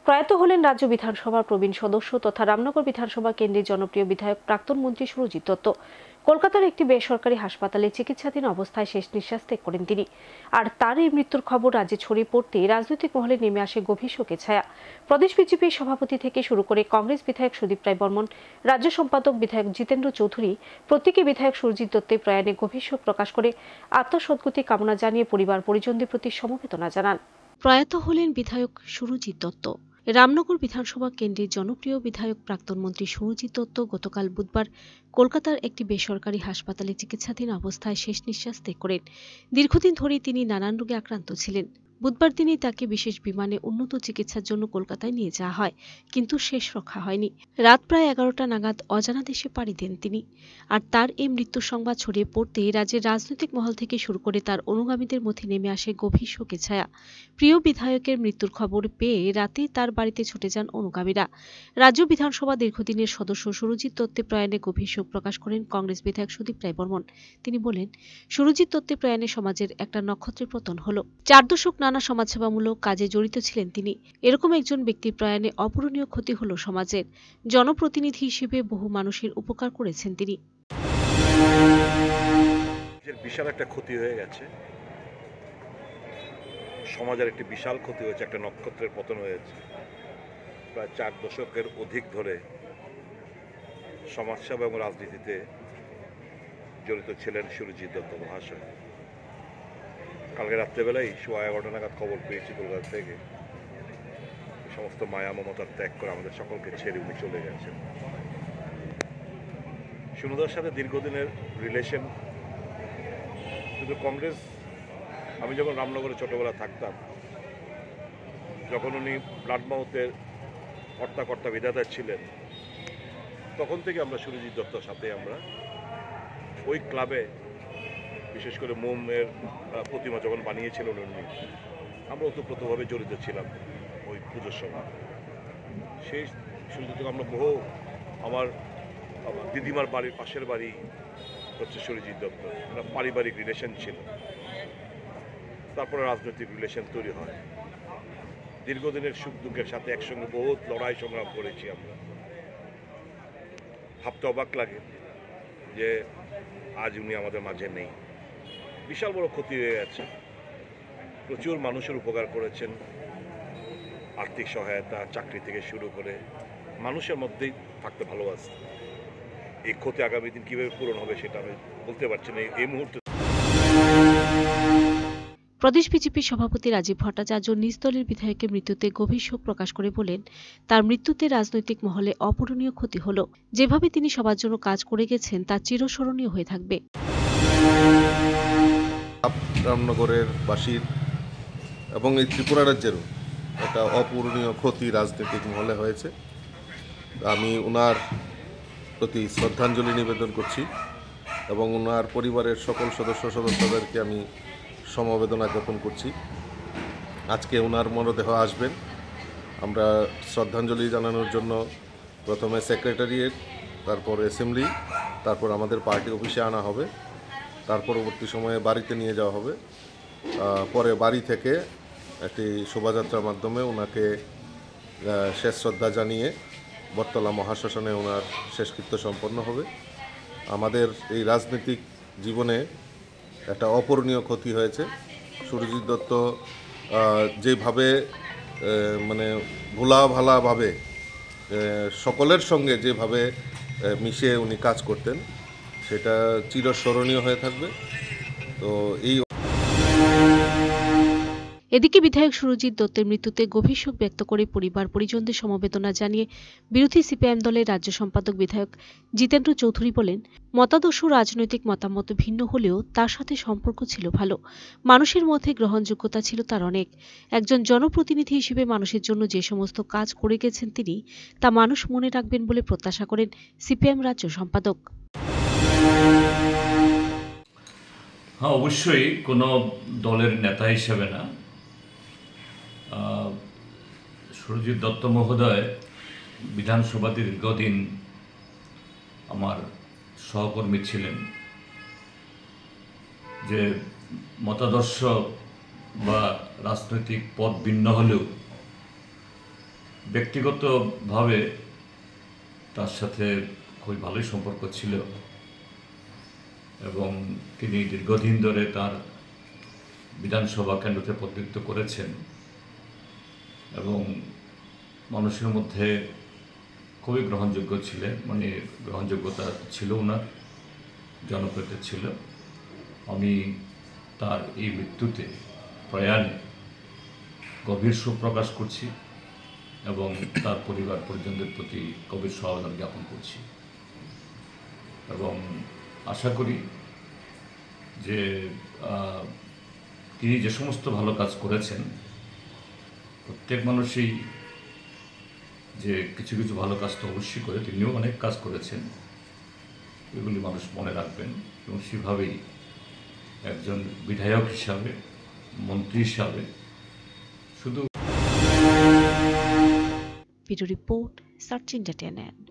প্রয়াত হলেন রাজ্য বিধানসভার প্রবীণ সদস্য তথা রামনগর বিধানসভা কেন্দ্রের জনপ্রিয় বিধায়ক প্রাক্তন মন্ত্রী সুরজিৎ দত্ত। কলকাতার একটি বেসরকারি হাসপাতালে চিকিৎসাধীন অবস্থায় শেষ নিঃশ্বাস ত্যাগ করেন তিনি। আর তার এই মৃত্যুর খবর রাজ্যে ছড়িয়ে পড়তেই রাজনৈতিক মহলে নেমে আসে গভীর শোকের ছায়া। প্রদেশ বিজেপির সভাপতি থেকে শুরু করে কংগ্রেস বিধায়ক সুদীপ রায় বর্মন, রাজ্য সম্পাদক বিধায়ক জিতেন্দ্র চৌধুরী প্রত্যেকে বিধায়ক সুরজিৎ দত্তের প্রয়াণে গভীর শোক প্রকাশ করে আত্মসদ্গতি কামনা জানিয়ে পরিবার পরিজনদের প্রতি সমবেদনা জানান। প্রয়াত হলেন বিধায়ক সুরজিৎ দত্ত। রামনগর বিধানসভা কেন্দ্রের জনপ্রিয় বিধায়ক প্রাক্তন মন্ত্রী সুরজিৎ দত্ত গতকাল বুধবার কলকাতার একটি বেসরকারি হাসপাতালে চিকিৎসাধীন অবস্থায় শেষ নিঃশ্বাস ত্যাগ করেন। দীর্ঘদিন ধরেই তিনি নানান রোগে আক্রান্ত ছিলেন। বুধবার দিনেই তাকে বিশেষ বিমানে উন্নত চিকিৎসার জন্য কলকাতায় নিয়ে যাওয়া হয়, কিন্তু শেষ রক্ষা হয়নি। রাত প্রায় 11টা নাগাদ অজানা দেশে পাড়ি দেন তিনি। আর তার এই মৃত্যুর সংবাদ ছড়িয়ে পড়তে রাজ্যের রাজনৈতিক মহল থেকে শুরু করে তার অনুগামীদের মধ্যে নেমে আসে গভীর শোকের ছায়া। প্রিয় বিধায়কের মৃত্যুর খবর পেয়ে রাতে তার বাড়িতে ছুটে যান অনুগামীরা। রাজ্য বিধানসভা দীর্ঘদিনের সদস্য সুরজিৎ দত্তের প্রয়াণে গভীর শোক প্রকাশ করেন কংগ্রেস বিধায়ক সুদীপ রায় বর্মন। তিনি বলেন, সুরজিৎ দত্তের প্রয়াণে সমাজের একটা নক্ষত্রের পতন হলো। 4 দশক নানা সমাজসেবামূলক কাজে জড়িত ছিলেন তিনি। এরকম একজন ব্যক্তির প্রয়াণে অপূরণীয় ক্ষতি হলো সমাজের। জনপ্রতিনিধি হিসেবে বহু মানুষের উপকার করেছেন তিনি। বিশাল একটা ক্ষতি হয়ে গেছে, সমাজের একটি বিশাল ক্ষতি হয়েছে, একটা নক্ষত্রের পতন হয়েছে। প্রায় 4 দশকের অধিক ধরে সমাজসেবা এবং রাজনীতিতে জড়িত ছিলেন সুরজিৎ দত্ত মহাশয়। কালকে রাত্রেবেলায় 11:15 নাগাদ খবর পেয়েছি কলকাতা থেকে। সমস্ত মায়া মমতার ত্যাগ করে আমাদের সকলকে ছেড়ে উনি চলে গেছেন। সুনদার সাথে দীর্ঘদিনের রিলেশন, কিন্তু কংগ্রেস, আমি যখন রামনগরে ছোটবেলা থাকতাম, যখন উনি ব্লাড মাউথের কর্তা বিধাতা ছিলেন, তখন থেকে আমরা সুরজিৎ দত্তর সাথে আমরা ওই ক্লাবে, বিশেষ করে মোমের প্রতিমা যখন বানিয়েছিলেন উনি, আমরা ওতপ্রোতভাবে জড়িত ছিলাম ওই পুজোর সময়। সেই সুরজিৎ দত্ত আমরা বহু, আমার দিদিমার বাড়ির পাশের বাড়ি হচ্ছে সুরজিৎ দত্ত, আমরা পারিবারিক রিলেশন ছিল। তারপরে রাজনৈতিক রিলেশন তৈরি হয়। দীর্ঘদিনের সুখ দুঃখের সাথে একসঙ্গে বহুত লড়াই সংগ্রাম করেছি আমরা। ভাবতে অবাক লাগে যে আজ উনি আমাদের মাঝে নেই। বিশাল বড় ক্ষতি হয়ে গেছে। প্রচুর মানুষের উপকার করেছেন, আর্থিক সহায়তা, চাকরি থেকে শুরু করে মানুষের মধ্যেই থাকতে ভালোবাসে। এই ক্ষতি আগামী দিন কীভাবে পূরণ হবে সেটা আমি বলতে পারছি না এই মুহূর্তে। প্রদেশ বিজেপির সভাপতি রাজীব ভট্টাচার্য নিজ দলের বিধায়কের মৃত্যুতে গভীর শোক প্রকাশ করে বলেন, তার মৃত্যুতে রাজনৈতিক মহলে অপূরণীয় ক্ষতি হল। যেভাবে তিনি সবার জন্য কাজ করে গেছেন তা চিরস্মরণীয় হয়ে থাকবে। রামনগরের বাসীর এবং এই ত্রিপুরা রাজ্যেরও একটা অপূরণীয় ক্ষতি রাজনৈতিক মহলে হয়েছে। আমি ওনার প্রতি শ্রদ্ধাঞ্জলি নিবেদন করছি এবং ওনার পরিবারের সকল সদস্যদেরকে আমি সমবেদনা জ্ঞাপন করছি। আজকে ওনার মরদেহ আসবেন। আমরা শ্রদ্ধাঞ্জলি জানানোর জন্য প্রথমে সেক্রেটারিয়েট, তারপর অ্যাসেম্বলি, তারপর আমাদের পার্টি অফিসে আনা হবে। তার পরবর্তী সময়ে বাড়িতে নিয়ে যাওয়া হবে। পরে বাড়ি থেকে একটি শোভাযাত্রার মাধ্যমে ওনাকে শেষ শ্রদ্ধা জানিয়ে বটতলা মহাশ্মশানে ওনার শেষকৃত্য সম্পন্ন হবে। আমাদের এই রাজনৈতিক জীবনে একটা অপূরণীয় ক্ষতি হয়েছে। সুরজিৎ দত্ত যেভাবে মানে ভোলাভালাভাবে সকলের সঙ্গে যেভাবে মিশে উনি কাজ করতেন, সেটা চিরস্মরণীয় হয়ে থাকবে। তো এই এদিকে বিধায়ক সুরজিৎ দত্তের মৃত্যুতে গভীর শোক ব্যক্ত করে পরিবার পরিজনদের সমবেদনা জানিয়ে বিরোধী সিপিআইএম দলের রাজ্য সম্পাদক বিধায়ক জিতেন্দ্র চৌধুরী বলেন, মতাদর্শ রাজনৈতিক মতামত ভিন্ন হলেও তার সাথে সম্পর্ক ছিল ভালো। মানুষের মধ্যে গ্রহণযোগ্যতা ছিল তার অনেক। একজন জনপ্রতিনিধি হিসেবে মানুষের জন্য যে সমস্ত কাজ করে গেছেন তিনি, তা মানুষ মনে রাখবেন বলে প্রত্যাশা করেন সিপিআইএম রাজ্য সম্পাদক। হ্যাঁ, অবশ্যই কোনো দলের নেতা হিসেবে না, সুরজিৎ দত্ত মহোদয় বিধানসভা দীর্ঘদিন আমার সহকর্মী ছিলেন। যে মতাদর্শ বা রাজনৈতিক পথ ভিন্ন হলেও ব্যক্তিগতভাবে তার সাথে খুবই ভালোই সম্পর্ক ছিল এবং তিনি দীর্ঘদিন ধরে তার বিধানসভা কেন্দ্রতে প্রতিনিধিত্ব করেছেন এবং মানুষের মধ্যে খুবই গ্রহণযোগ্য ছিলেন, মানে গ্রহণযোগ্যতা ছিল ওনার, জনপ্রিয়তা ছিল। আমি তার এই মৃত্যুতে প্রয়াণে গভীর শোক প্রকাশ করছি এবং তার পরিবার পরিজনদের প্রতি গভীর সহমত জ্ঞাপন করছি এবং আশা করি যে তিনি যে সমস্ত ভালো কাজ করেছেন, প্রত্যেক মানুষই যে কিছু কিছু ভালো কাজ তো অবশ্যই করে, তিনিও অনেক কাজ করেছেন, এগুলি মানুষ মনে রাখবেন এবং সেভাবেই একজন বিধায়ক হিসাবে, মন্ত্রী হিসাবে শুধু Video report, Search Entertainment.